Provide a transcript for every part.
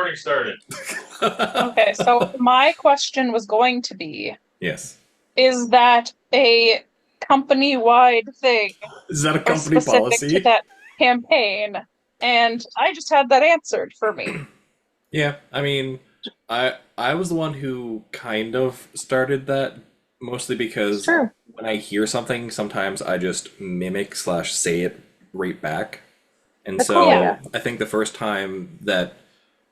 recording started. Okay, so my question was going to be, Yes. is that a company-wide thing Is that a or company specific to policy? that campaign? And I just had that answered for me. Yeah, I mean, I was the one who kind of started that, mostly because True. when I hear something, sometimes I just mimic slash say it right back. And so Yeah. I think the first time that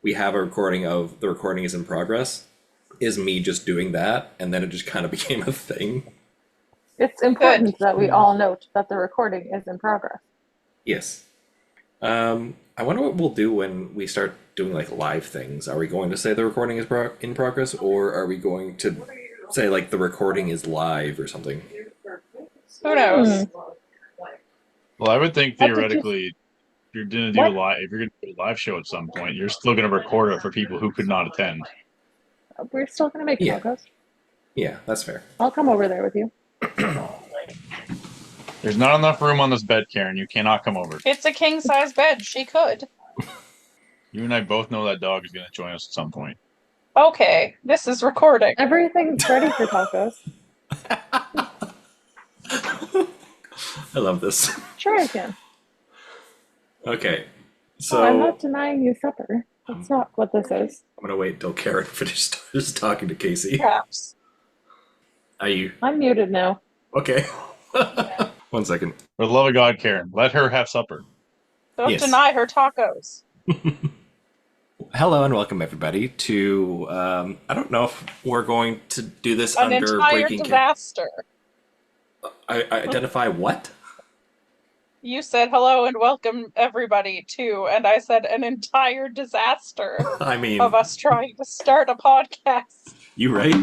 we have a recording of the recording is in progress is me just doing that, and then it just kind of became a thing. It's important that we all note that the recording is in progress. Yes. I wonder what we'll do when we start doing like live things. Are we going to say the recording is in progress, or are we going to say like the recording is live or something? Who knows? Well, I would think What did you- theoretically, if you're gonna do if you're gonna do a live show at some point, you're still gonna record it for people who could not attend. We're still going to make Yeah. progress. Yeah, that's fair. I'll come over there with you. There's not enough room on this bed, Karen. You cannot come over. It's a king-size bed. She could. You and I both know that dog is gonna join us at some point. Okay, this is recording. Everything's ready for tacos. I love this. Sure I can. Okay, so I'm not denying you supper. That's not what this is. I'm gonna wait till Karen finishes talking to Casey. Perhaps. Are you I'm muted now. okay? 1 second. For the love of God, Karen, let her have supper. Don't Yes. deny her tacos. Hello and welcome everybody to I don't know if we're going to do this An under entire breaking disaster. I identify what? You said hello and welcome everybody to, and I said an entire disaster I mean, of us trying to start a podcast. you right?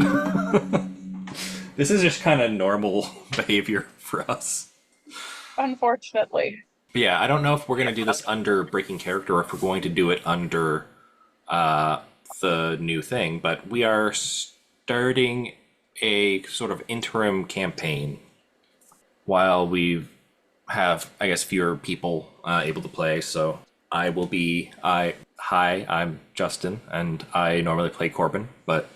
This is just kind of normal behavior for us. Unfortunately. But yeah, I don't know if we're going to do this under breaking character or if we're going to do it under the new thing, but we are starting a sort of interim campaign while we have, I guess, fewer people able to play. So hi, I'm Justin, and I normally play Corbin, but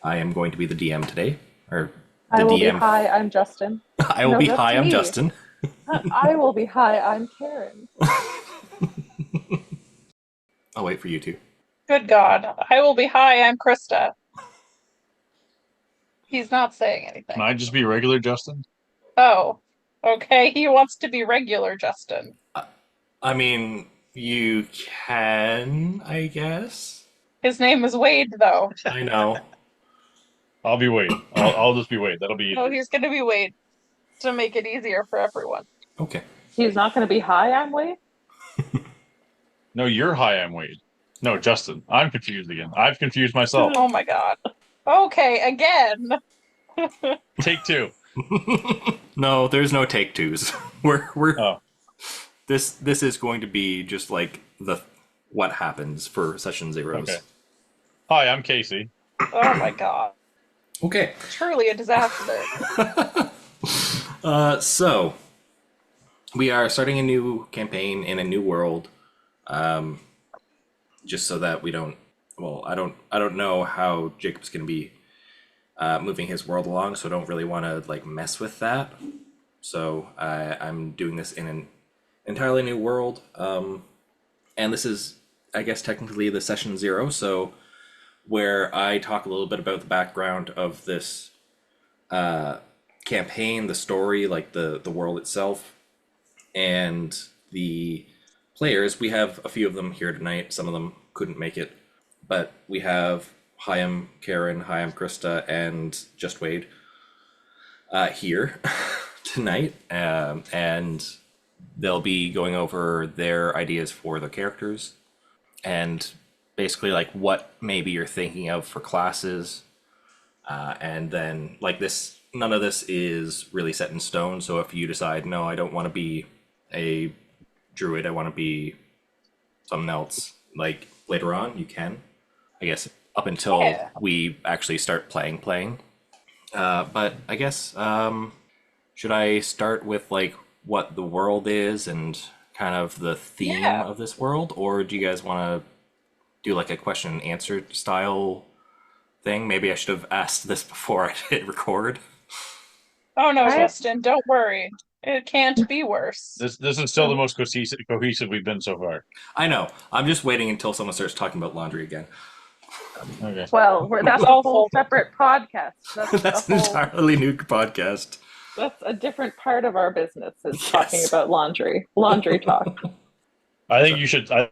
I am going to be the DM today, or the I will DM. be hi, I'm Justin. I will No, be that's hi, I'm me. Justin. I will be hi, I'm Karen. I'll wait for you two. Good God. I will be hi, I'm Krista. He's not saying anything. Can I just be regular, Justin? Oh. Okay, he wants to be regular, Justin. I mean, you can, I guess. His name is Wade, though. I know. I'll be Wade. I'll just be Wade. That'll be No, he's going to be Wade to make it easier for everyone. Okay. He's not going to be hi, I'm Wade? No, you're hi, I'm Wade. No, Justin. I'm confused again. I've confused myself. Oh my God. Okay, again. Take two. No, there's no take twos. We're Oh. This is going to be just like what happens for session zeros. Okay. Hi, I'm Casey. Oh my God. Okay. Truly a disaster. So we are starting a new campaign in a new world. Just so that we don't. Well, I don't know how Jacob's going to be moving his world along, so I don't really want to like mess with that. So I'm doing this in an entirely new world, and this is, I guess, technically the session 0. So where I talk a little bit about the background of this campaign, the story, like the world itself, and the players. We have a few of them here tonight. Some of them couldn't make it, but we have hi, I'm Karen, hi, I'm Krista, and Just Wade here tonight, and they'll be going over their ideas for the characters and basically like what maybe you're thinking of for classes, and then like this, none of this is really set in stone. So if you decide, no, I don't want to be a druid, I want to be something else, like later on you can, I guess, up until we actually start playing. But I guess, should I start with like what the world is and kind of the theme of this world, or do you guys want to do like a question and answer style thing. Maybe I should have asked this before I hit record. Oh no, I- Justin, don't worry. It can't be worse. This is still the most cohesive we've been so far. I know. I'm just waiting until someone starts talking about laundry again. Okay. Well, that's a all whole folded. separate podcast. That's, That's a an whole, entirely new podcast. that's a different part of our business is talking Yes. about laundry talk. I think you should. You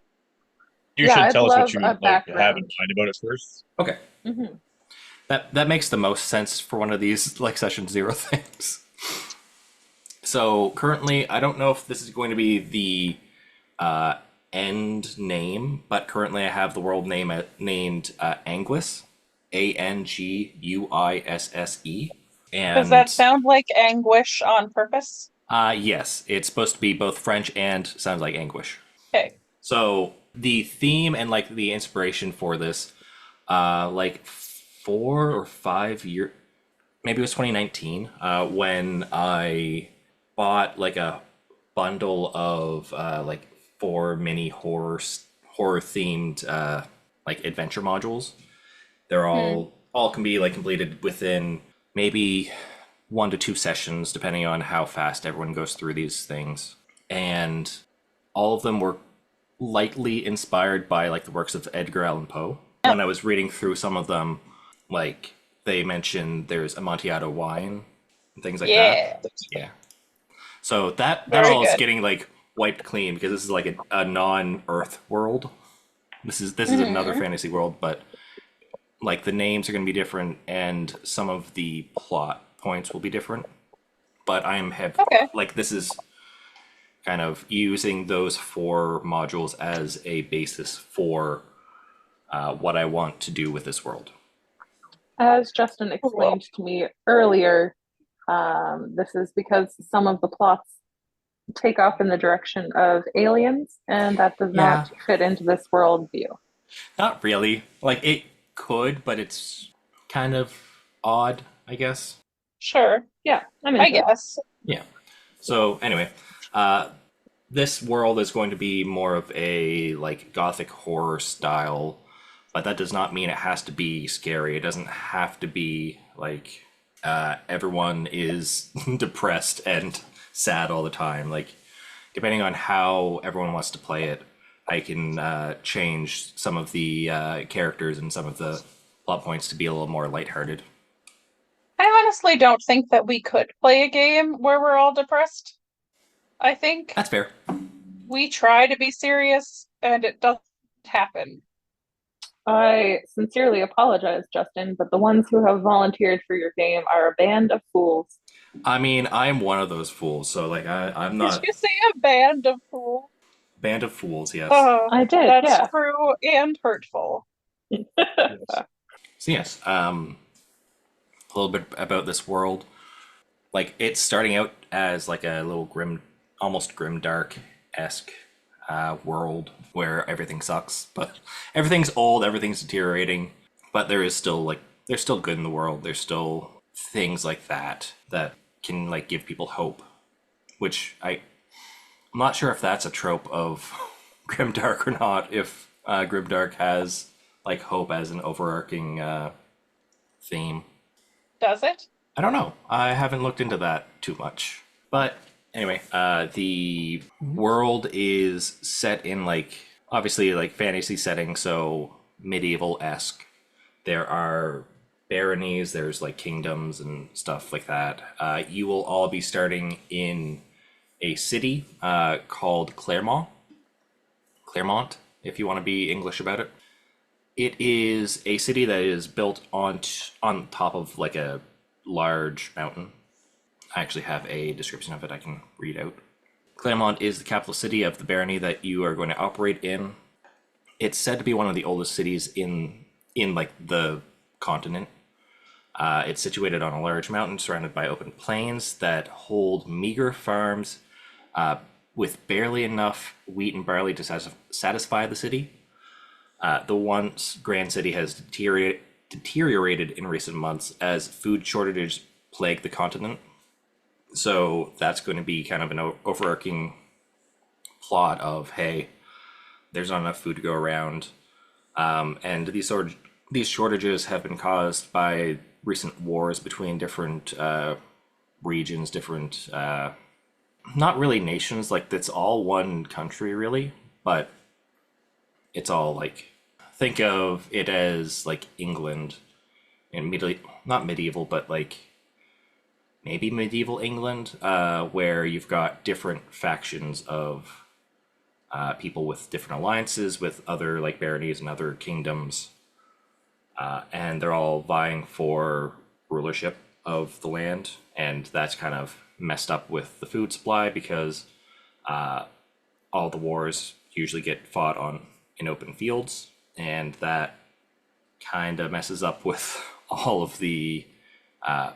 Yeah, should I'd tell us what love you a have in background. mind about it first. Okay. Hmm. That makes the most sense for one of these like session 0 things. So currently, I don't know if this is going to be the end name, but currently I have the world name named Anguisse, Anguisse, and Does that sound like anguish on purpose? yes, it's supposed to be both French and sounds like anguish. Okay. So the theme and like the inspiration for this, like 4 or 5 years, maybe it was 2019, when I bought like a bundle of like 4 mini horror themed like adventure modules. They're all can be like completed within maybe 1 to 2 sessions, depending on how fast everyone goes through these things. And all of them were lightly inspired by like the works of Edgar Allan Poe. When I was reading through some of them, like they mentioned there's Amontillado wine and things like that. Yeah. So that Very all is good. getting like wiped clean because this is like a non-Earth world. This is another fantasy world, but like the names are going to be different and some of the plot points will be different. But Okay. like this is kind of using those 4 modules as a basis for what I want to do with this world. As Justin explained to me earlier, this is because some of the plots take off in the direction of aliens, and that does not fit into this world view. Not really. Like it could, but it's kind of odd, I guess. Sure. Yeah, I guess. Yeah. So anyway, this world is going to be more of a like gothic horror style, but that does not mean it has to be scary. It doesn't have to be like everyone is depressed and sad all the time. Like depending on how everyone wants to play it, I can change some of the characters and some of the plot points to be a little more lighthearted. I honestly don't think that we could play a game where we're all depressed. I think That's fair. we try to be serious and it doesn't happen. I sincerely apologize, Justin, but the ones who have volunteered for your game are a band of fools. I mean, I'm one of those fools, so like I'm not Did you say a band of fools? band of fools. Yes. I did, That's yeah. true and hurtful. So yes, a little bit about this world. Like it's starting out as like a little almost grimdark-esque world where everything sucks, but everything's old, everything's deteriorating. But there's still good in the world. There's still things like that can like give people hope, which I'm not sure if that's a trope of grimdark or not. If grimdark has like hope as an overarching theme. Does it? I don't know. I haven't looked into that too much. But anyway, the world is set in like obviously like fantasy setting, so medieval-esque. There are baronies, there's like kingdoms and stuff like that. You will all be starting in a city called Claremont, if you want to be English about it. It is a city that is built on top of like a large mountain. I actually have a description of it I can read out. Claremont is the capital city of the barony that you are going to operate in. It's said to be one of the oldest cities in like the continent. It's situated on a large mountain surrounded by open plains that hold meager farms with barely enough wheat and barley to satisfy the city. The once grand city has deteriorated in recent months as food shortages plague the continent. So that's going to be kind of an overarching plot of, hey, there's not enough food to go around. And these shortages have been caused by recent wars between different regions, different not really nations. Like it's all one country really, but it's all like think of it as like England in not medieval, but like maybe medieval England, where you've got different factions of people with different alliances with other like baronies and other kingdoms, and they're all vying for rulership of the land, and that's kind of messed up with the food supply because all the wars usually get fought in open fields, and that kind of messes up with all of the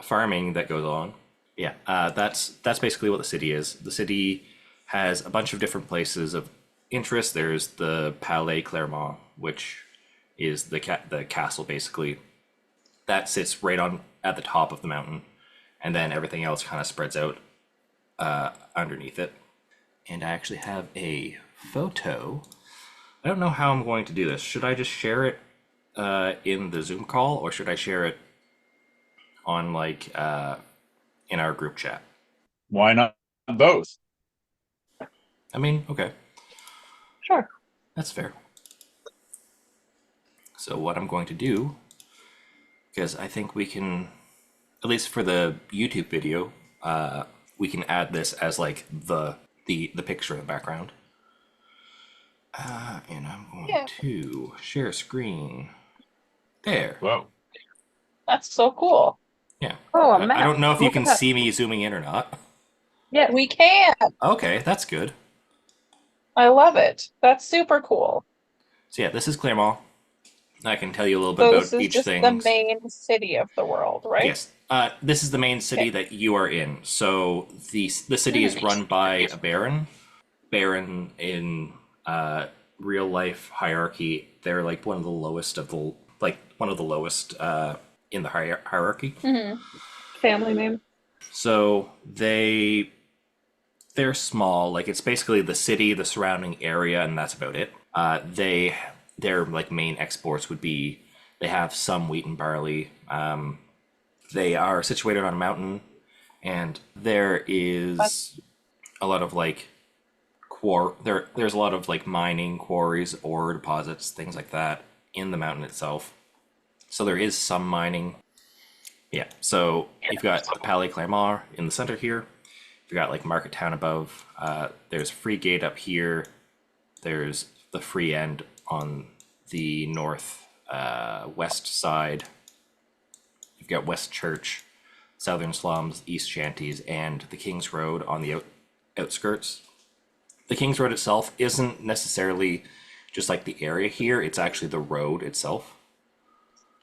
farming that goes on. Yeah, that's basically what the city is. The city has a bunch of different places of interest. There's the Palais Clermont, which is the castle basically that sits right on at the top of the mountain, and then everything else kind of spreads out underneath it. And I actually have a photo. I don't know how I'm going to do this. Should I just share it in the Zoom call, or should I share it on like in our group chat? Why not both? I mean, okay, Sure. that's fair. So what I'm going to do, because I think we can, at least for the YouTube video, we can add this as like the picture in the background. And I'm going to share screen. There. Whoa. That's so cool. Yeah. Oh, a I map. don't know if you Look can at that. see me zooming in or not. Yes. We can. Okay, that's good. I love it. That's super cool. So yeah, this is Clermont. I can tell you a little So bit this about is each just thing. the main city of the world, right? Yes. This is the main city that you are in. So the city is run by a baron. Baron in real life hierarchy, they're like one of the lowest of the in the hierarchy. Mm-hmm. Family name. So they're small. Like it's basically the city, the surrounding area, and that's about it. Their like main exports would be they have some wheat and barley. They are situated on a mountain, and there is a lot of like there's a lot of like mining, quarries, ore deposits, things like that in the mountain itself. So there is some mining. Yeah. So you've got the Palais Clermont in the center here. You've got like Market Town above. There's Free Gate up here. There's the Free End on the north west side. You've got West Church, Southern Slums, East Shanties, and the King's Road on the outskirts. The King's Road itself isn't necessarily just like the area here. It's actually the road itself.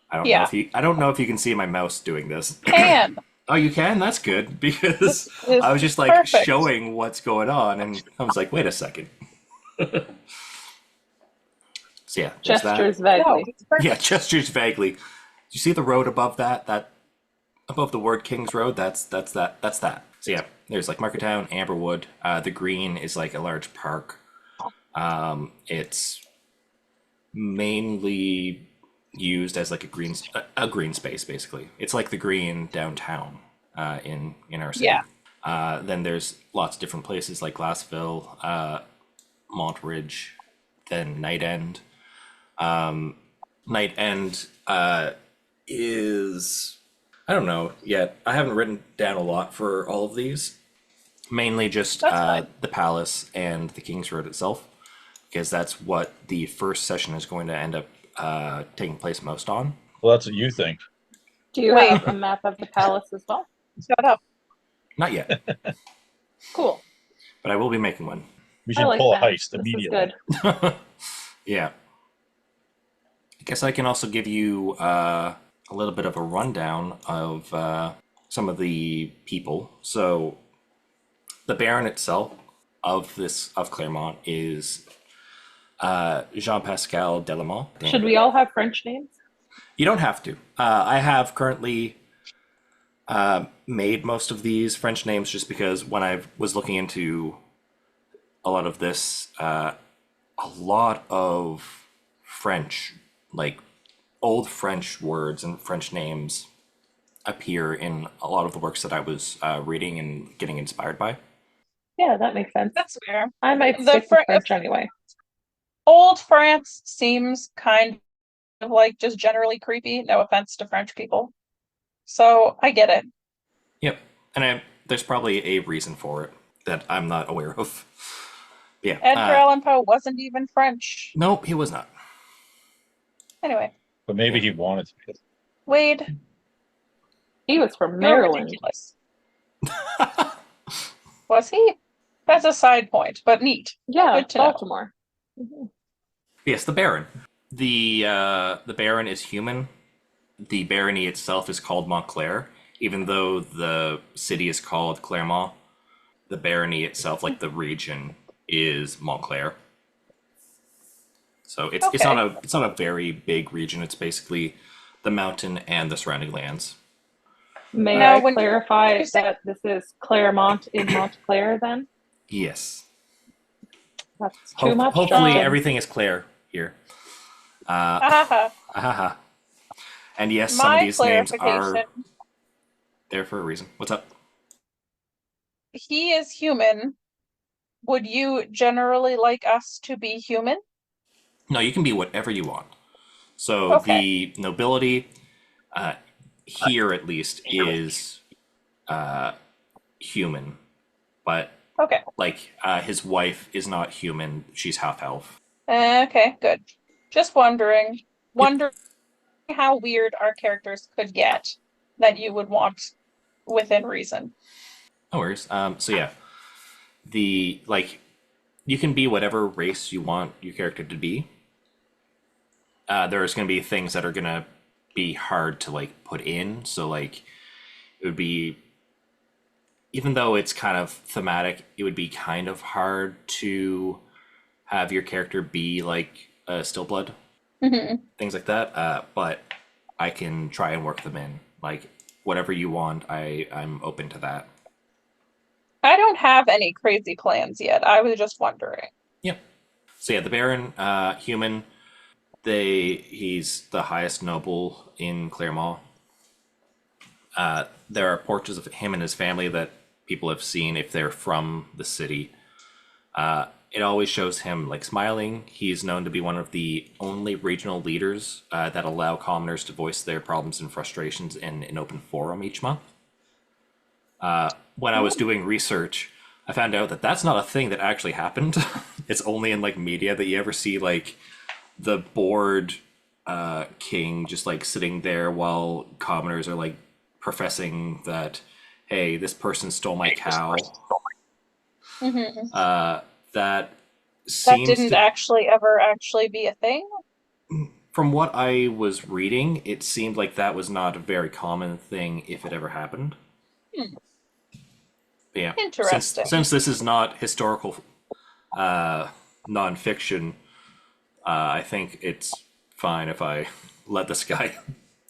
I don't know if you can see my mouse doing this. Can. Oh, you can? That's good, because Is I was just like perfect. showing what's going on, and I was like, wait a second. So yeah, there's that. Gestures vaguely. it's perfect. Yeah, gestures vaguely. You see the road above that? That above the word King's Road? That's that. So yeah, there's like Market Town, Amberwood. The green is like a large park. It's mainly used as like a green space basically. It's like the green downtown in our city. Yeah. Then there's lots of different places like Glassville, Montridge, then Night End. Night End is, I don't know yet. I haven't written down a lot for all of these. Mainly just That's fine. the palace and the King's Road itself, because that's what the first session is going to end up taking place most on. Well, that's what you think. Do you Wait. have a map of the palace as well? Shut up. Not yet, Cool. but I will be making one. We I should like pull a that. heist This is immediately. good. Yeah. I guess I can also give you a little bit of a rundown of some of the people. So the Baron itself of Clermont is Jean-Pascal Delamont. Should we all have French names? You don't have to. I have currently made most of these French names just because when I was looking into a lot of this, a lot of French like old French words and French names appear in a lot of the works that I was reading and getting inspired by. Yeah, that makes sense. That's fair. I might The stick with French anyway. Old France seems kind of like just generally creepy. No offense to French people. So I get it. Yep, and there's probably a reason for it that I'm not aware of. Yeah. Edgar Allan Poe wasn't even French. Nope, he was not. Anyway, But maybe he wanted to be. Wade, He was from you're Maryland. ridiculous. Was he? That's a side point, but neat. Yeah, Good to know. Baltimore. Yes, the Baron. The Baron is human. The barony itself is called Montclair, even though the city is called Clermont. The barony itself, like the region, is Montclair. So it's not a very big region. It's basically the mountain and the surrounding lands. May Now, I when clarify you say- that this is Claremont in Montclair then? Yes. That's too much. Hopefully Justin. everything is clear here. Ahaha. And yes, some of My these names are clarification. there for a reason. What's up? He is human. Would you generally like us to be human? No, you can be whatever you want. So Okay. the nobility, here at least, is human, but Okay. like his wife is not human. She's half elf. Okay, good. Just wondering how weird our characters could get that you would want within reason. No worries. So yeah, you can be whatever race you want your character to be. There's going to be things that are going to be hard to like put in. So like it would be, even though it's kind of thematic, it would be kind of hard to have your character be like a stillblood, things like that. But I can try and work them in. Like whatever you want, I'm open to that. I don't have any crazy plans yet. I was just wondering. Yep. So yeah, the Baron, human. He's the highest noble in Clermont. There are portraits of him and his family that people have seen if they're from the city. It always shows him like smiling. He's known to be one of the only regional leaders that allow commoners to voice their problems and frustrations in an open forum each month. When I was doing research, I found out that that's not a thing that actually happened. It's only in like media that you ever see like the bored king just like sitting there while commoners are like professing that, hey, this person stole my cow. That seems didn't to, actually ever be a thing. from what I was reading, it seemed like that was not a very common thing if it ever happened. But yeah, Interesting. Since this is not historical nonfiction, I think it's fine if I let this guy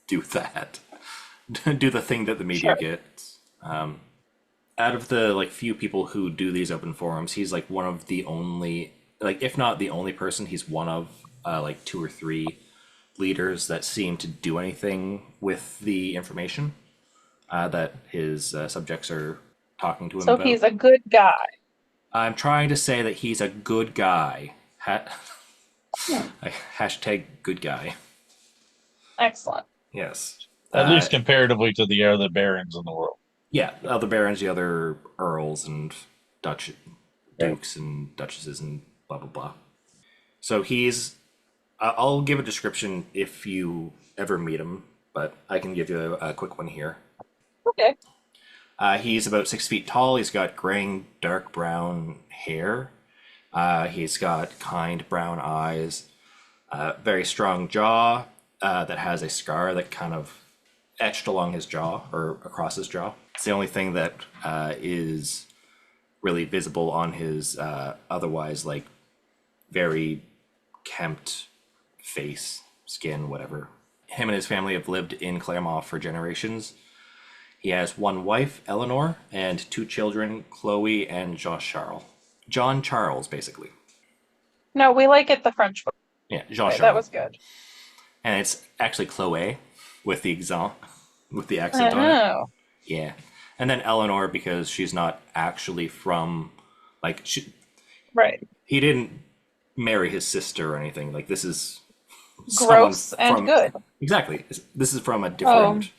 do that, do the thing that the media gets. Out of the like few people who do these open forums, he's like one of the only, like if not the only person, he's one of like 2 or 3 leaders that seem to do anything with the information that his subjects are talking to him So about. he's a good guy. I'm trying to say that he's a good guy. Hashtag good guy. Excellent. Yes. At least comparatively to the other barons in the world. Yeah, the other barons, the other earls and dukes and duchesses and blah, blah, blah. So he's... I'll give a description if you ever meet him, but I can give you a quick one here. Okay. He's about 6 feet tall. He's got graying, dark brown hair. He's got kind brown eyes. Very strong jaw that has a scar that kind of etched along his jaw or across his jaw. It's the only thing that is really visible on his otherwise like very kempt face, skin, whatever. Him and his family have lived in Clermont for generations. He has 1 wife, Eleanor, and 2 children, Chloe and Jean-Charles. John Charles, basically. No, we like it the French way. Yeah, Jean-Charles. That was good. and it's actually Chloe with the accent on it. Oh, Yeah, and then Eleanor because she's not actually from, like, right. he didn't marry his sister or anything. Like, this is Gross someone and from, good. exactly. This is from a Oh, different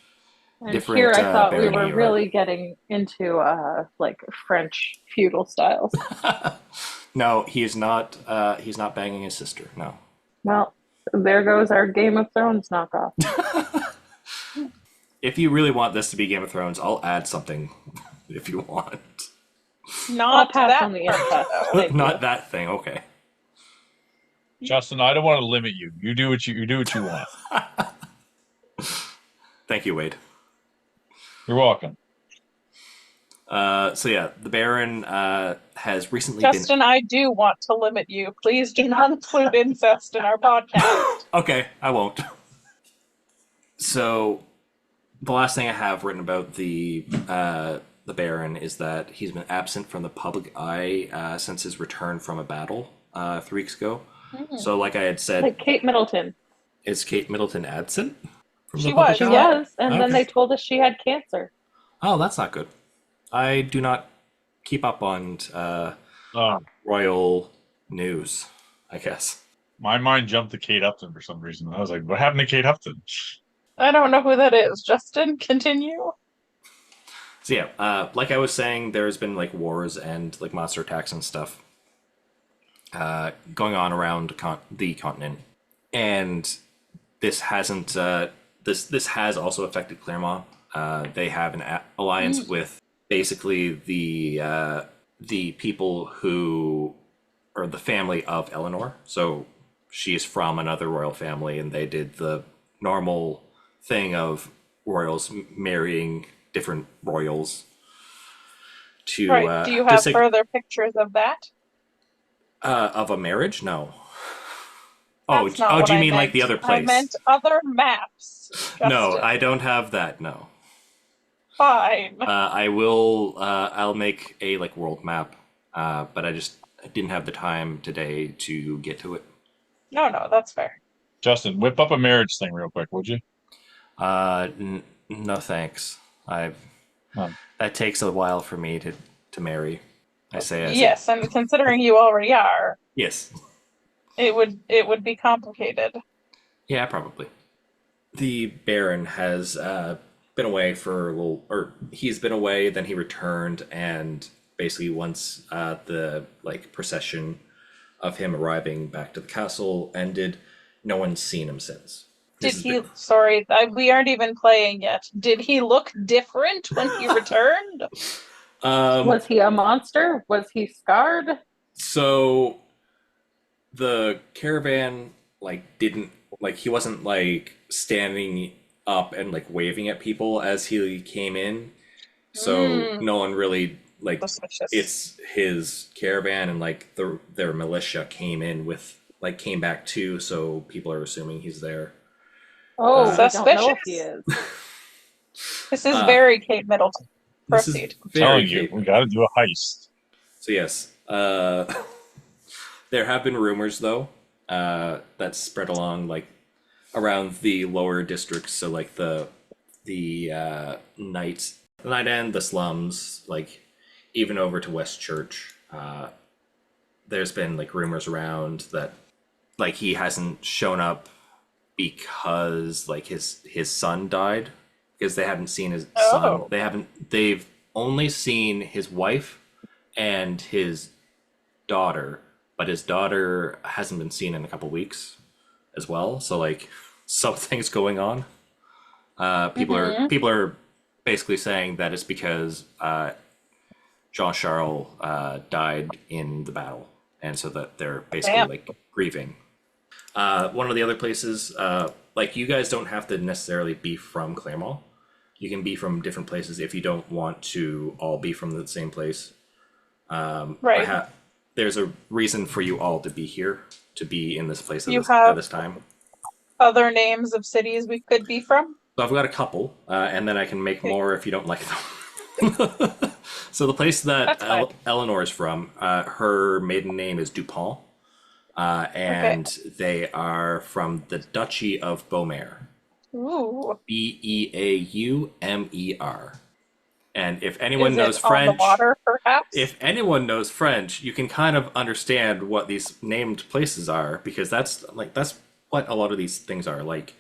and different here I thought we barony, were right? really getting into like French feudal styles. No, he's not. He's not banging his sister. No. Well, there goes our Game of Thrones knockoff. If you really want this to be Game of Thrones, I'll add something. If you want, I'll Not pass that on the part, incest. though. Thank not you. that thing. Okay. Justin, I don't want to limit you. You do what you do what you want. Thank you, Wade. You're welcome. So yeah, the Baron has recently Justin, I do want to limit you. Please do not include incest in our podcast. been. Okay, I won't. So, the last thing I have written about the Baron is that he's been absent from the public eye since his return from a battle 3 weeks ago. So, like I had said, Like Kate Middleton. is Kate Middleton absent from She the public was, She eye? yeah. was, and then Okay. they told us she had cancer. Oh, that's not good. I do not keep up on royal news, I guess. My mind jumped to Kate Upton for some reason. I was like, what happened to Kate Upton? I don't know who that is. Justin, continue. So yeah, like I was saying, there's been like wars and like monster attacks and stuff going on around the continent, and this hasn't. This has also affected Claremont. They have an alliance with basically the people who are the family of Eleanor. So she's from another royal family, and they did the normal thing of royals marrying different royals to Right. Do you to have sig- further pictures of that? of a marriage? No. Oh, That's not oh, what do you I mean like meant. the other I place? meant other maps. No, Justin. I don't have that. No. Fine. I will. I'll make a like world map, but I didn't have the time today to get to it. No, that's fair. Justin, whip up a marriage thing real quick, would you? No thanks. Oh. That takes a while for me to marry. I say Yes, and considering you already are, yes. it would be complicated. Yeah, probably. The Baron has been away for a little, or he's been away, then he returned, and basically once the like procession of him arriving back to the castle ended, no one's seen him since. Did This has he? been- Sorry, we aren't even playing yet. Did he look different when he returned? Was he a monster? Was he scarred? So the caravan didn't he wasn't like standing up and like waving at people as he came in. So no one really Suspicious. it's his caravan, and like their militia came back too, so people are assuming he's there. Oh, we don't know if Suspicious? he is. This is very Kate Middleton. This is Proceed. very Telling you, Kate. we got to do a heist. So yes, there have been rumors though that spread along around the lower districts. So like the night end, the slums, like even over to West Church. There's been like rumors around that like he hasn't shown up because like his son died, because they haven't seen his son. They've only seen his wife and his daughter, but his daughter hasn't been seen in a couple weeks as well. So like something's going on. People are basically saying that it's because Jean Charles died in the battle, and so that they're basically like grieving. One of the other places, like you guys don't have to necessarily be from Claremont. You can be from different places if you don't want to all be from the same place. Right. There's a reason for you all to be here, to be in this place You at have- this time. Other names of cities we could be from? So I've got a couple, and then I can make more if you don't like them. So the place that That's fine. Eleanor is from, her maiden name is Dupont. and they are from the Duchy of Beaumer. Ooh. Beaumer. And if anyone Is knows it on French, the water, perhaps? if anyone knows French, you can kind of understand what these named places are, because that's what a lot of these things are. Like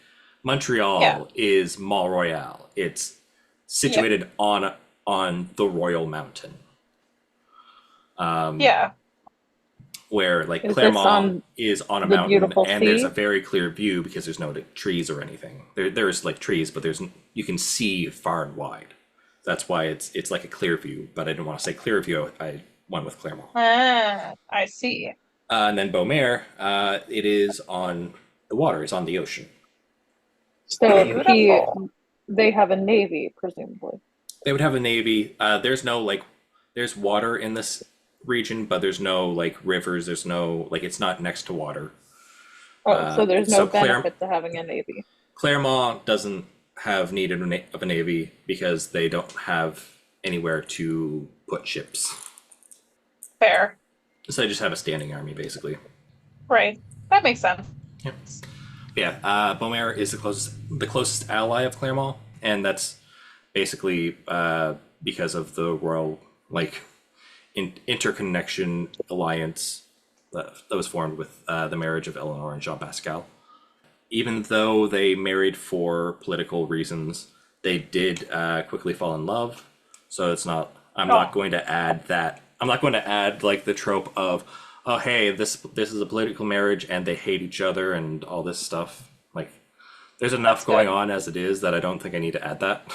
Montreal Yeah. is Mont Royal. It's situated on the Royal Mountain. Yeah. Where like Is this Clermont on is on a the mountain, beautiful and there's sea? a very clear view because there's no trees or anything. There's like trees, but you can see far and wide. That's why it's like a clear view. But I didn't want to say clear view. I went with Clermont. Ah, I see. And then Beaumer, it is on the water. It's on the ocean. So Beautiful. they have a navy, presumably. They would have a navy. There's water in this region, but there's no like rivers. There's no like it's not next to water. Oh, so there's no so benefit to having a navy. Clermont doesn't have need of a navy because they don't have anywhere to put ships. Fair. So they just have a standing army, basically. Right. That makes sense. Yep. Yeah, Beaumer is the closest ally of Clermont, and that's basically because of the royal interconnection alliance that was formed with the marriage of Eleanor and Jean Pascal. Even though they married for political reasons, they did quickly fall in love. So it's not. I'm not going to add that. I'm not going to add like the trope of, oh hey, this is a political marriage and they hate each other and all this stuff. Like, there's enough going on as it is that I don't think I need to add that.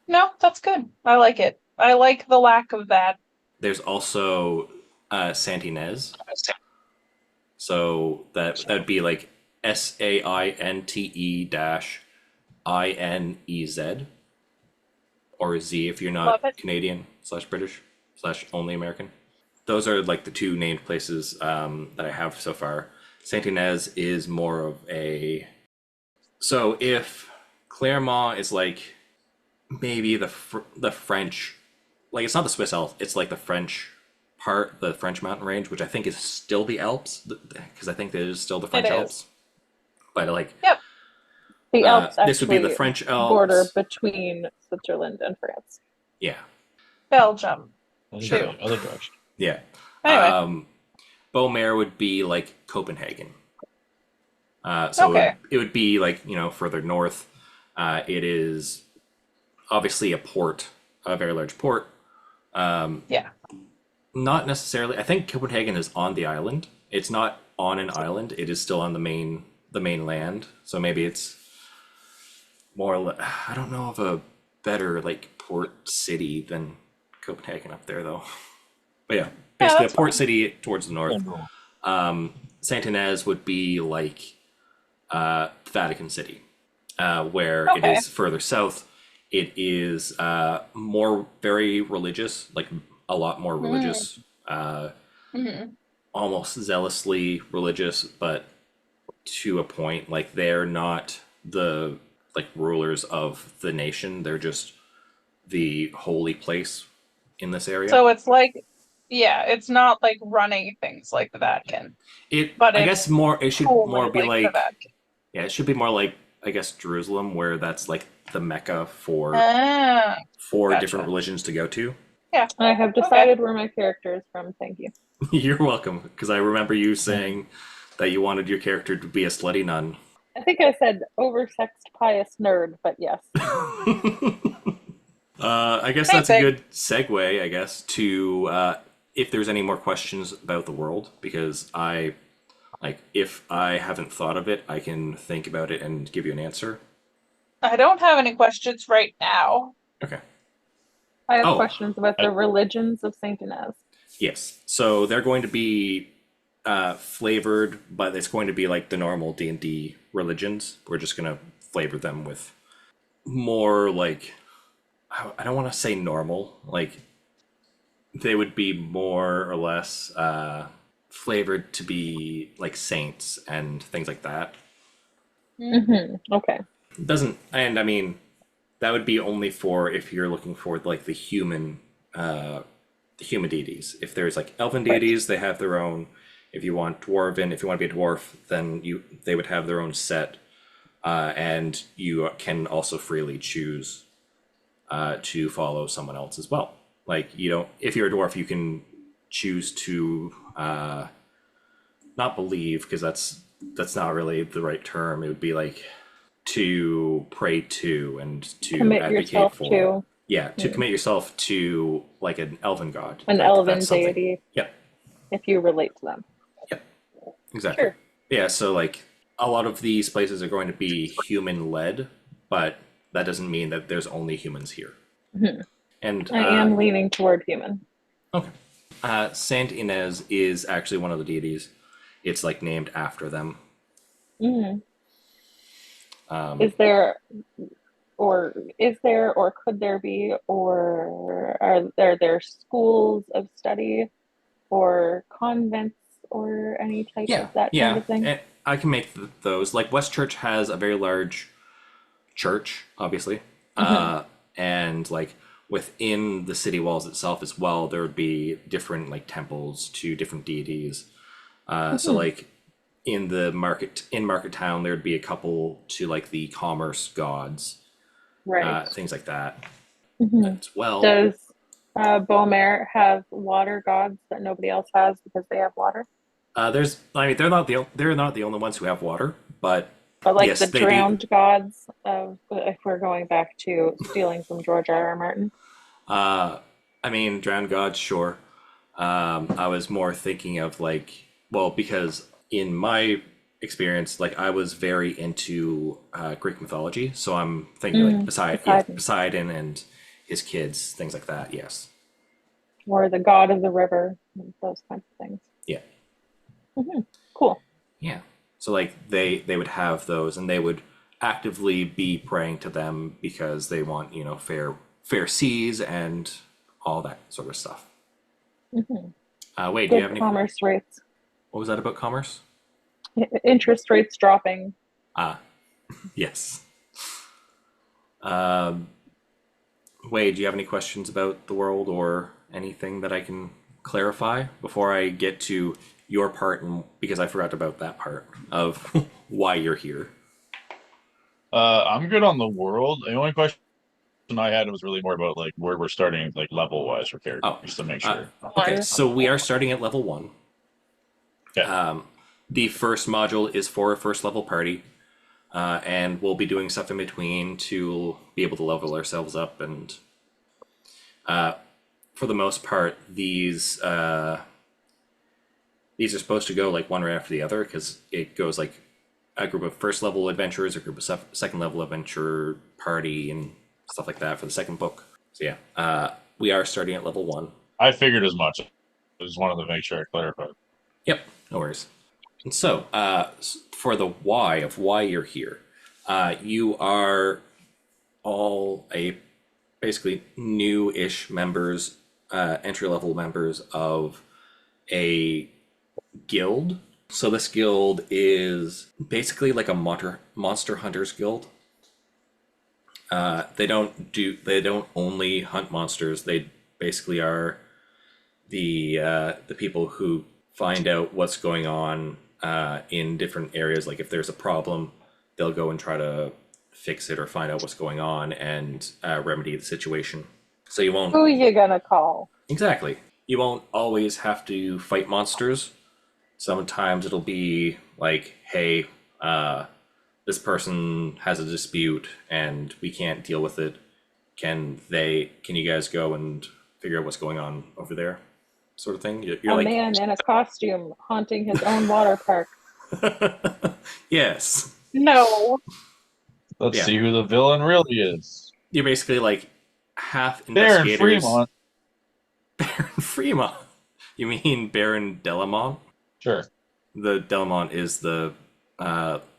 No, that's good. I like it. I like the lack of that. There's also Saint-Inez. So that'd be like SAINTE-INEZ, or Z if you're not Canadian / British / only American. Those are like the two named places that I have so far. Saint-Inez is more of a... So if Clermont is like maybe the French, like it's not the Swiss Alps, it's like the French part, the French mountain range, which I think is still the Alps, because I think that is still the French Alps. But like, yep, the Alps this would be the French Alps border between Switzerland and France. Yeah, Belgium. Sure. Other direction. Yeah. Anyway. Beaumer would be like Copenhagen. So it would be like, further north. It is obviously a port, a very large port. Yeah. Not necessarily. I think Copenhagen is on the island. It's not on an island. It is still on the mainland. So maybe it's more. I don't know of a better like port city than Copenhagen up there though. But yeah, basically a port city towards the north. Saint-Inez would be like Vatican City, where it is further south. It is very religious, like a lot more religious, almost zealously religious, but to a point. Like they're not the rulers of the nation. They're just the holy place in this area. So it's like, it's not like running things like the Vatican. I guess it should more be like it should be more like, I guess, Jerusalem, where that's like the Mecca for different religions to go to. Yeah. I have decided where my character is from. Thank you. You're welcome, because I remember you saying that you wanted your character to be a slutty nun. I think I said oversexed pious nerd, but yes. I guess that's a good segue, I guess, to if there's any more questions about the world, because if I haven't thought of it, I can think about it and give you an answer. I don't have any questions right now. Okay. I have questions about the religions of Saint-Inez. Yes. So they're going to be flavored, but it's going to be like the normal D&D religions. We're just going to flavor them with more like, I don't want to say normal, like they would be more or less flavored to be like saints and things like that. Okay. And I mean, that would be only for if you're looking for like the human deities. If there's like elven deities, they have their own. If you want dwarven, if you want to be a dwarf, then they would have their own set, and you can also freely choose to follow someone else as well. Like, you don't, if you're a dwarf, you can choose to not believe, because that's not really the right term. It would be like to pray to and to Commit advocate yourself for. to To commit yourself to like an elven god. an Like, elven that's something. deity. Yep. If you relate to them. Yep. Exactly. Sure. Yeah, so like a lot of these places are going to be human led, but that doesn't mean that there's only humans here. Mhm. And I am leaning toward human. okay. Saint Inez is actually one of the deities. It's like named after them. Mm. Um, Is there or could there be, or are there schools of study or convents or any type yeah, of that yeah. kind of thing? And I can make those. Like West Church has a very large church, obviously. And like within the city walls itself as well, there would be different like temples to different deities. So like in Market Town, there'd be a couple to like the commerce gods, Right. things like that Mhm. as well. Does Beaumere have water gods that nobody else has because they have water? They're not the only ones who have water, but But like yes, the they do. drowned gods of, if we're going back to stealing from George R.R. Martin. I mean, drowned gods, sure. I was more thinking of like, well, because in my experience, like I was very into Greek mythology, so I'm thinking like Poseidon and his kids, things like that. Yes. Or the god of the river, those kinds of things. Yeah. Cool. Yeah. So like they would have those, and they would actively be praying to them because they want, you know, fair seas and all that sort of stuff. Wait, do you have Good any? commerce rates. What was that about commerce? Interest rates dropping. Yes. Wade, do you have any questions about the world or anything that I can clarify before I get to your part? And because I forgot about that part of why you're here. I'm good on the world. The only question I had was really more about like where we're starting, like level wise for characters, just to make sure. Okay, so we are starting at level 1. Yeah. The first module is for a first level party, and we'll be doing stuff in between to be able to level ourselves up. And for the most part, these are supposed to go like one right after the other, because it goes like a group of first level adventurers, a group of second level adventure party, and stuff like that for the second book. So yeah, we are starting at level 1. I figured as much. I just wanted to make sure I clarified. Yep, no worries. And so, for the why of why you're here, you are all basically new-ish members, entry-level members of a guild. So this guild is basically like a monster hunters guild. They don't only hunt monsters. They basically are the people who find out what's going on in different areas. Like if there's a problem, they'll go and try to fix it or find out what's going on and remedy the situation. So you won't. Who you gonna call? Exactly. You won't always have to fight monsters. Sometimes it'll be like, hey, this person has a dispute and we can't deal with it. Can you guys go and figure out what's going on over there? Sort of thing. You're a like, man in a costume haunting his own water park. yes. No. Let's see who the villain really is. You're basically like half Baron investigators. Fremont. Baron Fremont. You mean Baron Delamont? Sure. The Delamont is the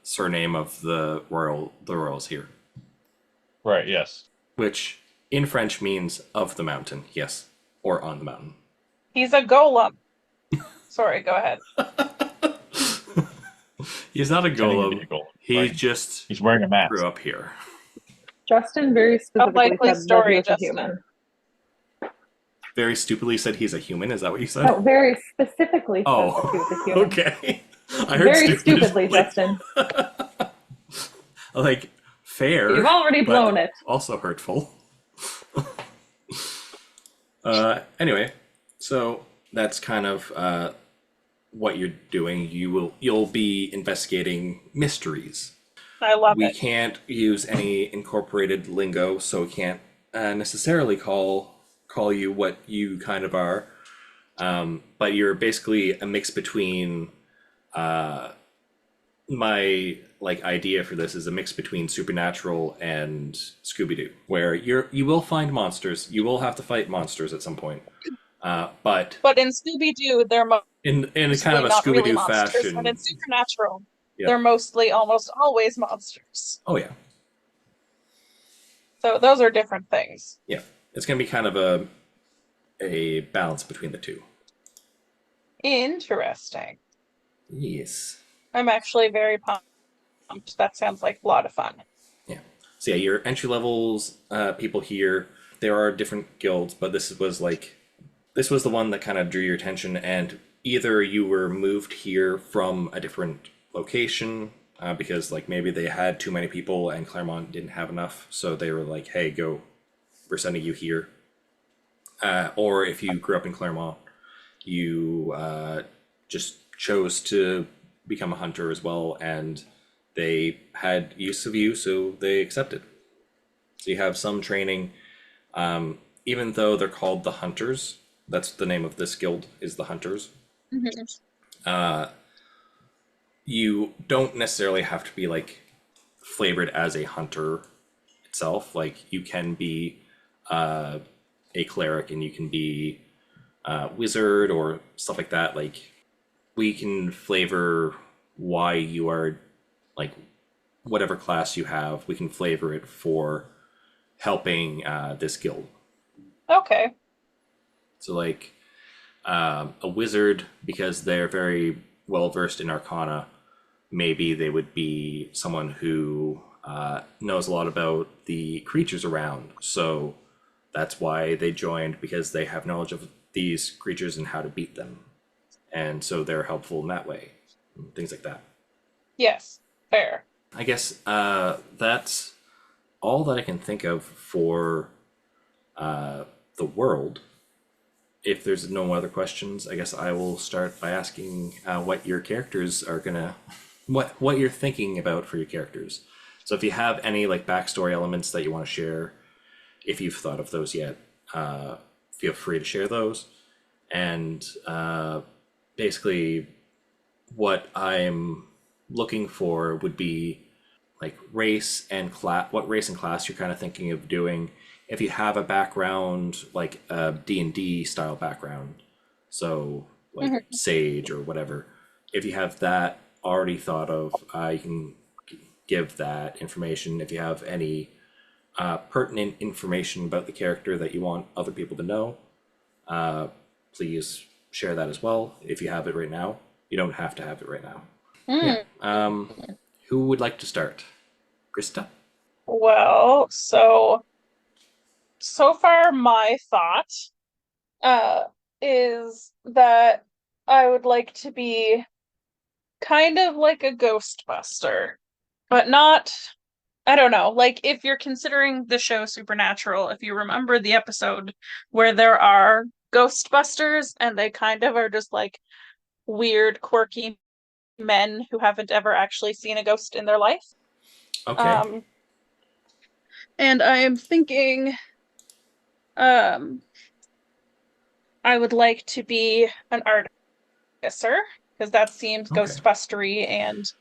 surname of the royals here. Right, yes. Which in French means of the mountain, yes. Or on the mountain. He's a golem. Sorry, go ahead. He's not a Pretending to golem. be a golem. He Right. just He's wearing a mask. grew up here. Justin very specifically likely said story, that he was a Justin. human. very stupidly said he's a human. Is that what you said? No, very specifically said Oh, that he was a human. okay. I heard Very stupidly, Justin. Like, fair. You've already but blown it. Also hurtful. Anyway, so that's kind of what you're doing. You'll be investigating mysteries. I love We it. can't use any incorporated lingo, so we can't necessarily call you what you kind of are. But you're basically a mix between my idea for this is a mix between Supernatural and Scooby-Doo, where you will find monsters, you will have to fight monsters at some point, but in Scooby-Doo, they're in a kind of a not really Scooby-Doo monsters, fashion. but in Supernatural, Yeah. they're mostly almost always monsters. Oh yeah, So those are different things. yeah. It's gonna be kind of a balance between the two. Interesting. Yes. I'm actually very pumped. That sounds like a lot of fun. Yeah. So yeah, your entry levels people here. There are different guilds, but this was the one that kind of drew your attention, and either you were moved here from a different location because maybe they had too many people and Claremont didn't have enough, so they were like, "Hey, go, we're sending you here." Or if you grew up in Claremont, you just chose to become a hunter as well, and they had use of you, so they accepted. So you have some training, even though they're called the Hunters. That's the name of this guild, is the Hunters. Mm-hmm. You don't necessarily have to be flavored as a hunter itself. You can be a cleric, and you can be a wizard or stuff like that. We can flavor why you are whatever class you have. We can flavor it for helping this guild. Okay. So a wizard, because they're very well versed in Arcana, maybe they would be someone who knows a lot about the creatures around. So that's why they joined, because they have knowledge of these creatures and how to beat them. And so they're helpful in that way. Things like that. Yes. Fair. I guess that's all that I can think of for the world. If there's no other questions, I guess I will start by asking what your characters are gonna, what you're thinking about for your characters. So if you have any backstory elements that you want to share, if you've thought of those yet, feel free to share those. And basically, what I'm looking for would be race and class. What race and class you're kind of thinking of doing. If you have a background, a D&D style background, so Sage or whatever, if you have that already thought of, you can give that information. If you have any pertinent information about the character that you want other people to know, please share that as well. If you have it right now, you don't have to have it right now. Yeah. Who would like to start? Krista? Well, so far my thought is that I would like to be kind of like a Ghostbuster, but not, I don't know, if you're considering the show Supernatural, if you remember the episode where there are Ghostbusters and they kind of are just weird, quirky men who haven't ever actually seen a ghost in their life. Okay. And I am thinking I would like to be an artificer, because that seems Ghostbustery and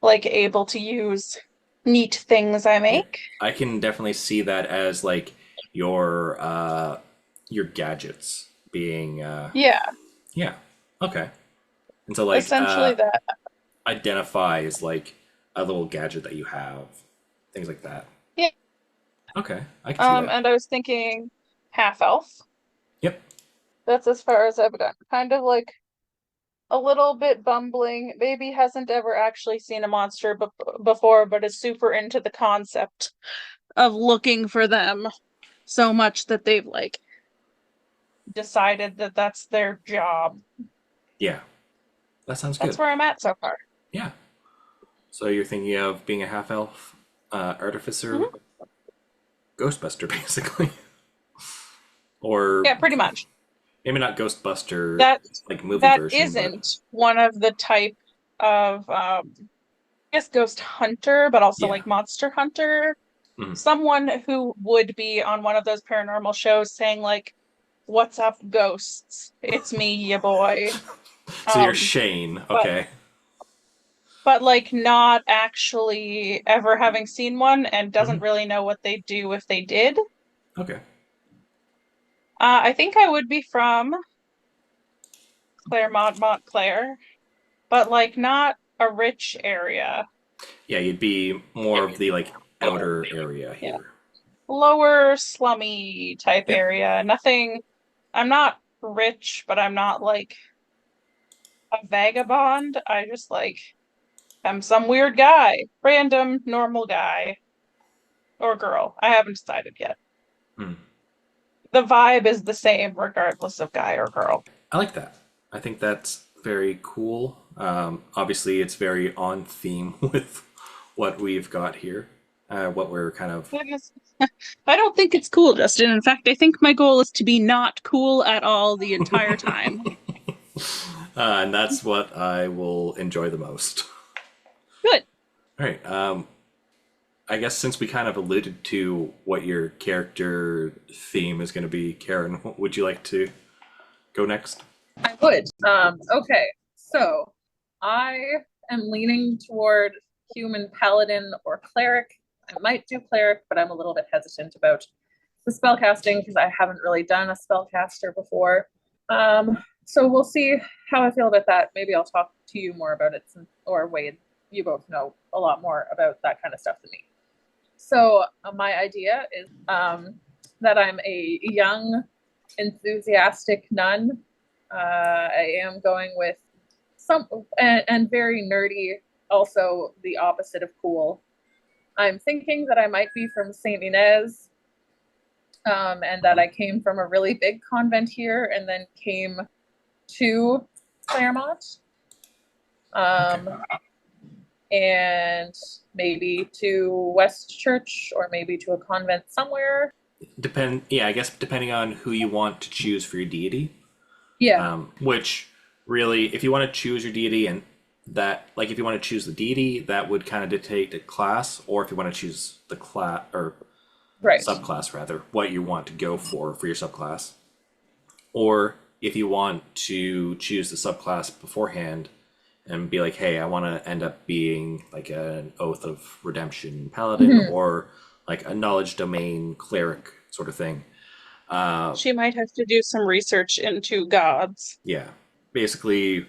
able to use neat things I make. I can definitely see that as your gadgets being Yeah. Okay. And so essentially that. Identify as a little gadget that you have, things like that. Yeah. Okay, I can see that. And I was thinking half elf. Yep. That's as far as I've gotten. Kind of a little bit bumbling. Maybe hasn't ever actually seen a monster before, but is super into the concept of looking for them so much that they've decided that that's their job. Yeah, that sounds good. That's where I'm at so far. Yeah. So you're thinking of being a half elf, artificer, Ghostbuster, basically, or Yeah, pretty much. maybe not Ghostbuster, That like movie that version, isn't one of the type of I guess ghost hunter, but also Yeah. like monster hunter. Mhm. Someone who would be on one of those paranormal shows saying like, "What's up, ghosts? It's me, ya boy." So you're Shane, okay? But like not actually ever having seen one and doesn't Mhm. really know what they do if they did. Okay. I think I would be from Claremont, Montclair, but like not a rich area. Yeah, you'd be more of the like outer area Yeah. here. Lower slummy type Yep. area. Nothing. I'm not rich, but I'm not like a vagabond. I just like am some weird guy, random normal guy or girl. I haven't decided yet. Hmm. The vibe is the same regardless of guy or girl. I like that. I think that's very cool. Obviously, it's very on theme with what we've got here. What we're kind of. I don't think it's cool, Justin. In fact, I think my goal is to be not cool at all the entire time. And that's what I will enjoy the most. Good. All right. I guess since we kind of alluded to what your character theme is going to be, Karen, would you like to go next? I would. Okay, so I am leaning toward human paladin or cleric. I might do cleric, but I'm a little bit hesitant about the spellcasting because I haven't really done a spellcaster before. So we'll see how I feel about that. Maybe I'll talk to you more about it, or Wade, you both know a lot more about that kind of stuff than me. So my idea is that I'm a young, enthusiastic nun. I am going with some and very nerdy, also the opposite of cool. I'm thinking that I might be from St. Inez, and that I came from a really big convent here and then came to Claremont. And maybe to West Church or maybe to a convent somewhere. I guess depending on who you want to choose for your deity. Yeah. Which really, if you want to choose your deity and that, like if you want to choose the deity, that would kind of dictate the class, or if you want to choose the class or subclass rather, what you want to go for your subclass. Or if you want to choose the subclass beforehand and be like, hey, I want to end up being like an Oath of Redemption paladin or like a knowledge domain cleric sort of thing. She might have to do some research into gods. Yeah. Basically,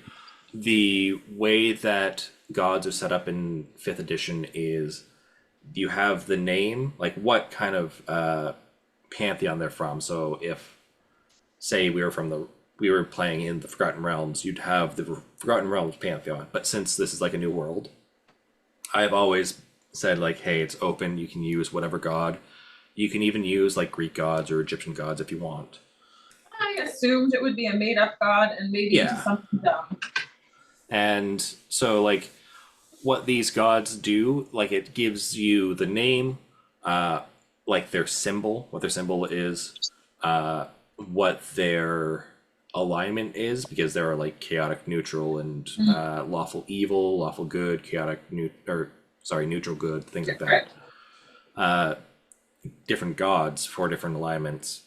the way that gods are set up in 5th edition is you have the name, like what kind of pantheon they're from. So if, say, we were playing in the Forgotten Realms, you'd have the Forgotten Realms pantheon. But since this is like a new world, I've always said like, hey, it's open. You can use whatever god. You can even use like Greek gods or Egyptian gods if you want. I assumed it would be a made-up god and maybe into something dumb. And so like what these gods do, like it gives you the name, like their symbol, what their symbol is, what their alignment is, because there are like chaotic neutral and lawful evil, lawful good, chaotic neutral good, things like that. Different gods for different alignments.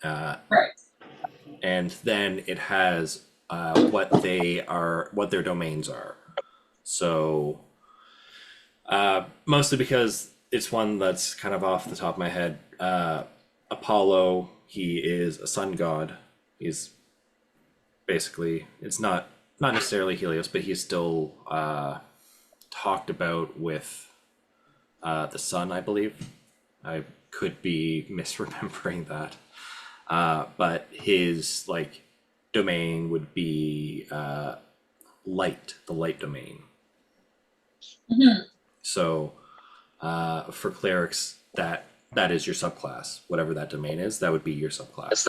And then it has what their domains are. So mostly because it's one that's kind of off the top of my head. Apollo, he is a sun god. He's basically, it's not necessarily Helios, but he's still talked about with the sun, I believe. I could be misremembering that. But his like domain would be light, the light domain. So for clerics, that is your subclass. Whatever that domain is, that would be your subclass.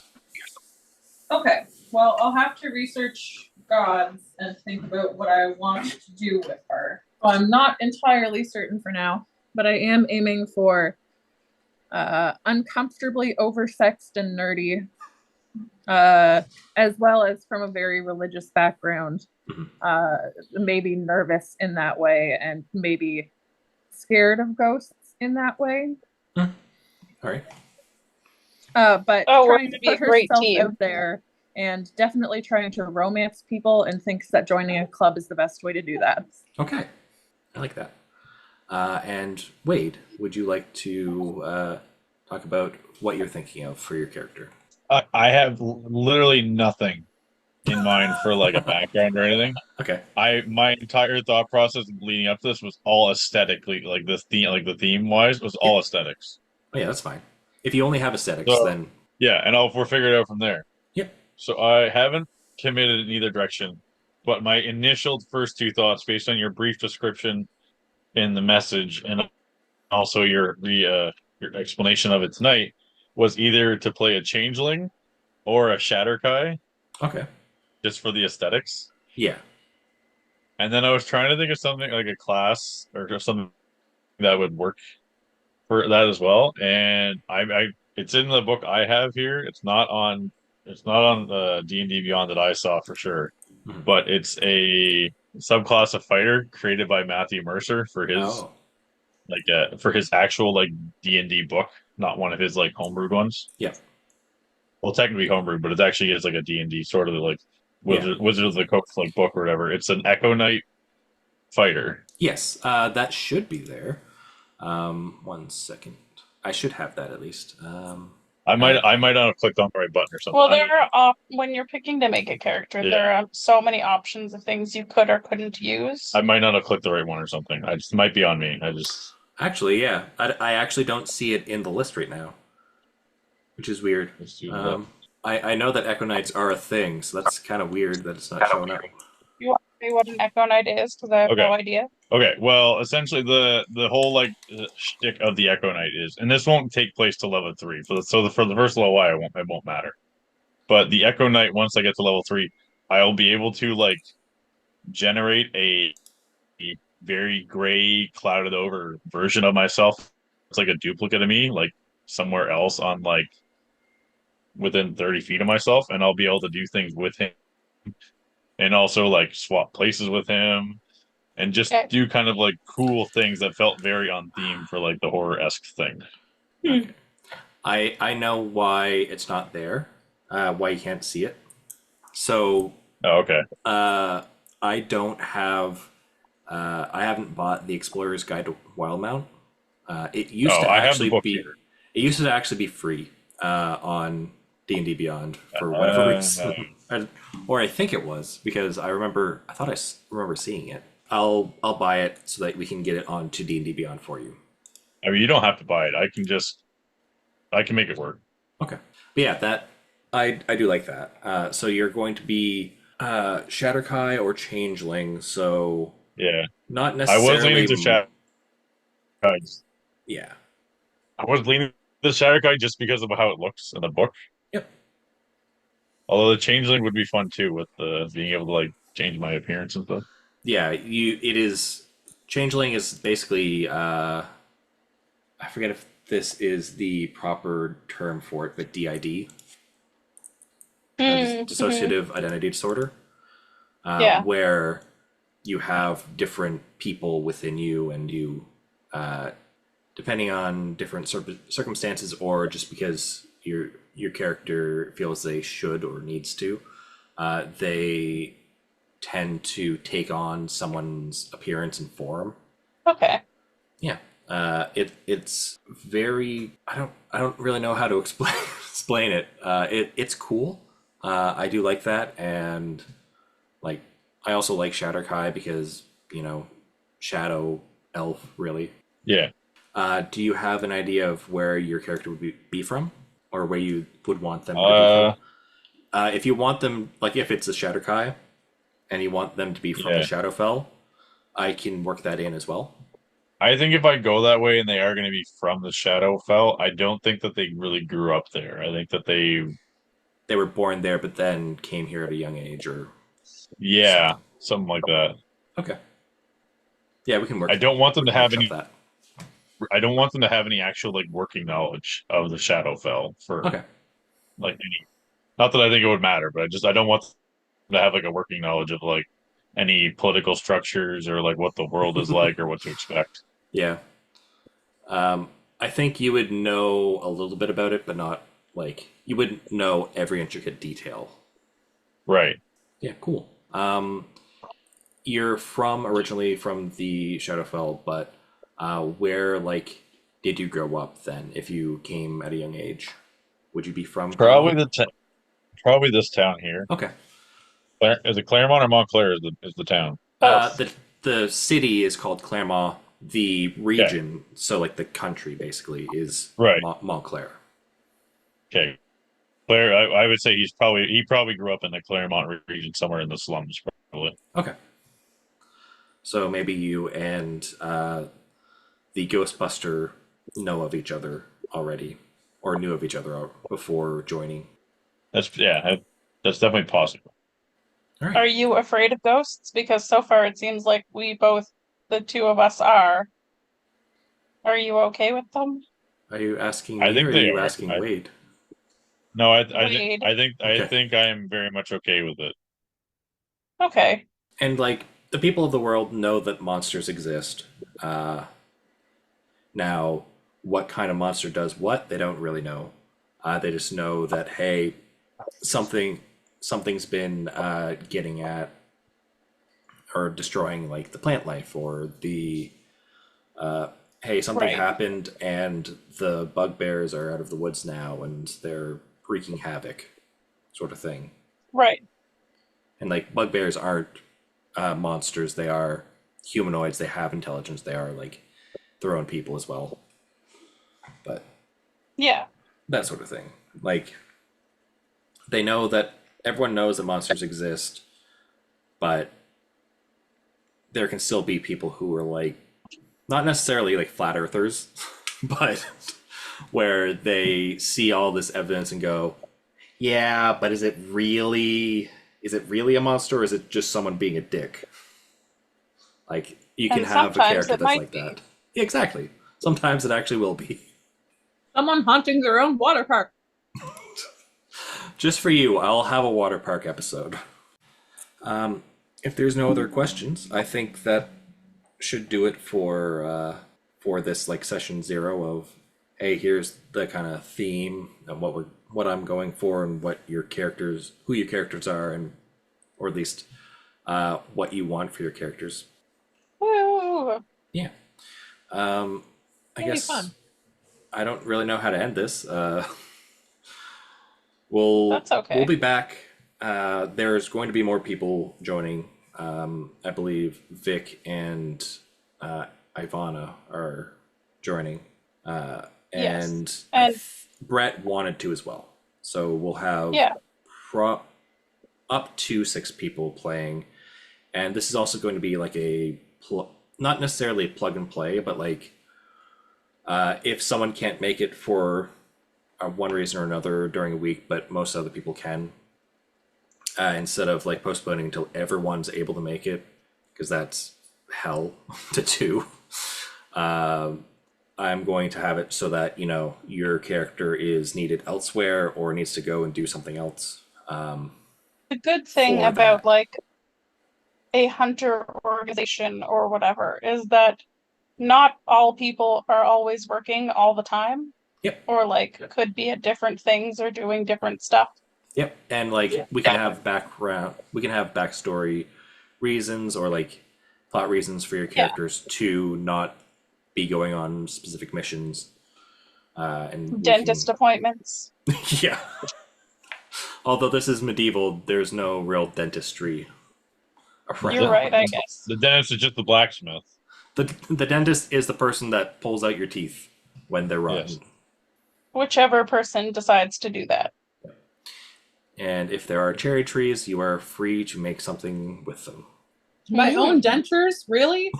Okay, well, I'll have to research gods and think about what I want to do with her. So I'm not entirely certain for now, but I am aiming for uncomfortably oversexed and nerdy, as well as from a very religious background. Maybe nervous in that way, and maybe scared of ghosts in that way. All right. But we're trying to gonna be put a great herself team. out there and definitely trying to romance people and thinks that joining a club is the best way to do that. Okay. I like that. And Wade, would you like to talk about what you're thinking of for your character? I have literally nothing in mind for like a background or anything. Okay. My entire thought process leading up to this was all aesthetically, like this theme, like the theme wise, was all aesthetics. Oh, yeah, that's fine. If you only have aesthetics, So, then yeah, and we'll figure it out from there. Yep. So I haven't committed in either direction, but my initial first two thoughts, based on your brief description in the message, and also your explanation of it tonight, was either to play a changeling or a Shatterkai, okay. just for the aesthetics. Yeah. And then I was trying to think of something like a class or something that would work for that as well. And I it's in the book I have here. It's not on D&D Beyond that I saw for sure. Mhm. But it's a subclass of fighter created by Matthew Mercer for his for his actual like D&D book, not one of his like homebrewed ones. Yeah. Well, technically homebrewed, but it actually is like a D&D sort of like Wizard of the Coast like book or whatever. It's an Echo Knight fighter. Yes, that should be there. 1 second. I should have that at least. I might not have clicked on the right button or something. Well, there are when you're picking to make a character, there are so many options of things you could or couldn't use. I might not have clicked the right one or something. I just might be on me. Actually, yeah. I actually don't see it in the list right now, which is weird. I know that Echo Knights are a thing, so that's kind of weird that it's not showing up. You want to say what an Echo Knight is? Because I have no idea. Okay, well, essentially the whole like shtick of the Echo Knight is, and this won't take place till level 3. For the first level Y, it won't matter. But the Echo Knight, once I get to level 3, I'll be able to like generate a very gray, clouded over version of myself. It's like a duplicate of me, like somewhere else on like within 30 feet of myself, and I'll be able to do things with him, and also like swap places with him. And just do kind of like cool things that felt very on theme for like the horror-esque thing. Okay. I know why it's not there, why you can't see it. So okay. I don't have I haven't bought the Explorer's Guide to Wildmount. It used to actually be here. It used to actually be free on D&D Beyond for whatever reason. Or I think it was because I remember seeing it. I'll buy it so that we can get it on to D&D Beyond for you. I mean, you don't have to buy it. I can make it work. Okay. But yeah, that I do like that. So you're going to be Shatterkai or Changeling, so yeah. Not necessarily. I was leaning to Shatterkai. Yeah. I was leaning to Shatterkai just because of how it looks in the book. Yep. Although the Changeling would be fun too, with being able to like change my appearance and stuff. Yeah, Changeling is basically I forget if this is the proper term for it, but DID. Dissociative identity disorder. Where you have different people within you, and you depending on different circumstances, or just because your character feels they should or needs to, they tend to take on someone's appearance and form. Okay. Yeah. It's very I don't really know how to explain it. It's cool. I do like that, and like I also like Shatterkai because, shadow elf really. Yeah. Do you have an idea of where your character would be from, or where you would want them to be from? If you want them, like if it's a Shatterkai and you want them to be from the Shadowfell, I can work that in as well. I think if I go that way and they are going to be from the Shadowfell, I don't think that they really grew up there. I think that they they were born there, but then came here at a young age, or Yeah, something like that. okay. Yeah, we can work. I don't want them to have any. That. I don't want them to have any actual like working knowledge of the Shadowfell for Okay. like any. Not that I think it would matter, but I don't want them to have like a working knowledge of like any political structures or like what the world is like or what to expect. Yeah. I think you would know a little bit about it, but not like you wouldn't know every intricate detail. Right. Yeah, cool. You're originally from the Shadowfell, but where like did you grow up then? If you came at a young age, would you be from Probably Claremont? probably this town here. Okay. Is it Claremont or Montclair? Is the town? Both. The city is called Claremont. The region, so like the country, basically, is Right. Montclair. Okay. Claire, I would say he probably grew up in the Claremont region, somewhere in the slums, probably. Okay. So maybe you and the Ghostbuster know of each other already, or knew of each other before joining. That's definitely possible. All right. Are you afraid of ghosts? Because so far it seems like the two of us are. Are you okay with them? Are you asking I me, think or are they you are. asking Wade? No, I Wade. think I am very much okay with it. Okay. And like the people of the world know that monsters exist. Now, what kind of monster does what? They don't really know. They just know that hey, something's been getting at or destroying like the plant life, or the hey, something Right. happened and the bugbears are out of the woods now and they're wreaking havoc, sort of thing. Right. And like bugbears aren't monsters; they are humanoids. They have intelligence. They are like their own people as well. But Yeah. that sort of thing. Like they know that everyone knows that monsters exist, but there can still be people who are like not necessarily like flat earthers, but where they see all this evidence and go, yeah, but is it really a monster, or is it just someone being a dick? Like you can And have a sometimes character it that's might like be. that. Yeah, exactly. Sometimes it actually will be. Someone haunting their own water park. Just for you, I'll have a water park episode. If there's no other questions, I think that should do it for this like session 0 of hey, here's the kind of theme and what I'm going for and who your characters are, and or at least what you want for your characters. Woo! Yeah. I It'll be guess fun. I don't really know how to end this. We'll be back. There's going to be more people joining. I believe Vic and Ivana are joining. And Brett wanted to as well. So we'll have up to 6 people playing. And this is also going to be like not necessarily a plug and play, but like if someone can't make it for one reason or another during a week, but most other people can, instead of like postponing until everyone's able to make it, because that's hell to do. I'm going to have it so that your character is needed elsewhere or needs to go and do something else. The good thing about like a hunter organization or whatever is that not all people are always working all the time. Yep. Or like could be at different things or doing different stuff. Yep. And like we can have backstory reasons or like plot reasons for your characters to not be going on specific missions. And dentist appointments. Yeah. Although this is medieval, there's no real dentistry around. You're right, I guess. The dentist is just the blacksmith. The dentist is the person that pulls out your teeth when they're rotten. Yes. Whichever person decides to do that. And if there are cherry trees, you are free to make something with them. My own dentures? Really?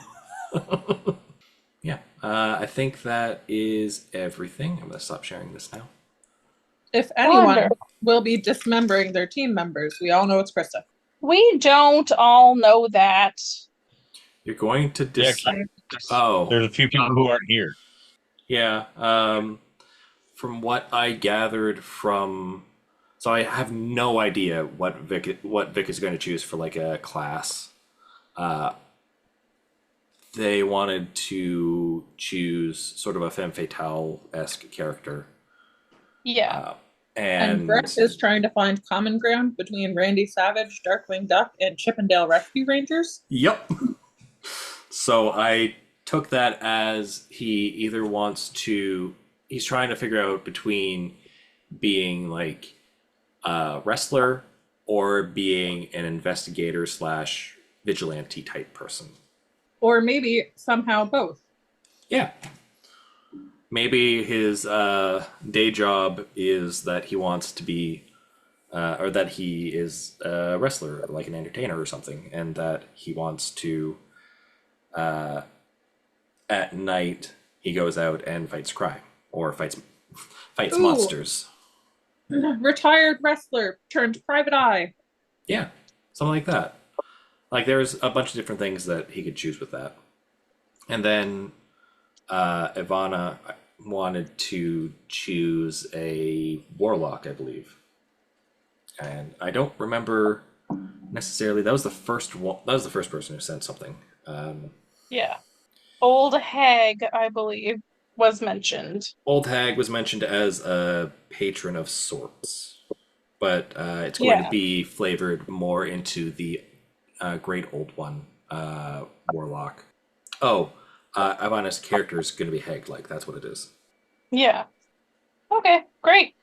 Yeah. I think that is everything. I'm going to stop sharing this now. If anyone Wonder. will be dismembering their team members, we all know it's Krista. We don't all know that. You're going to Yeah, Oh, there's a few people who aren't here. yeah. From what I gathered from, so I have no idea what Vic is going to choose for like a class. They wanted to choose sort of a femme fatale-esque character. Yeah. And Brett is trying to find common ground between Randy Savage, Darkwing Duck, and Chippendale Rescue Rangers. Yep. So I took that as he either wants to, he's trying to figure out between being like a wrestler or being an investigator / vigilante type person. Or maybe somehow both. Yeah. Maybe his day job is that he wants to be, or that he is a wrestler, like an entertainer or something, and that he wants to, at night, he goes out and fights crime, or fights Ooh. monsters. Retired wrestler turned private eye. Yeah, something like that. Like, there's a bunch of different things that he could choose with that. And then Ivana wanted to choose a warlock, I believe. And I don't remember necessarily. That was the first one. That was the first person who sent something. Yeah. Old Hag, I believe, was mentioned. Old Hag was mentioned as a patron of sorts, but it's going to be flavored more into the Great Old One warlock. Oh, Ivana's character is going to be Hag-like. That's what it is. Yeah. Okay, great.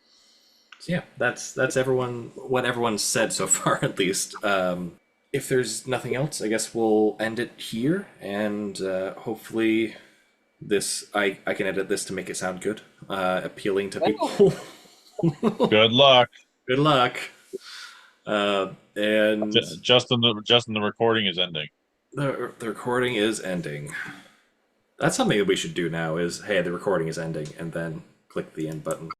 So yeah, that's everyone. What everyone's said so far, at least. If there's nothing else, I guess we'll end it here, and hopefully, I can edit this to make it sound good, appealing to people. Good luck. Good luck. And Justin, the recording is ending. The recording is ending. That's something that we should do now. Is hey, the recording is ending, and then click the end button.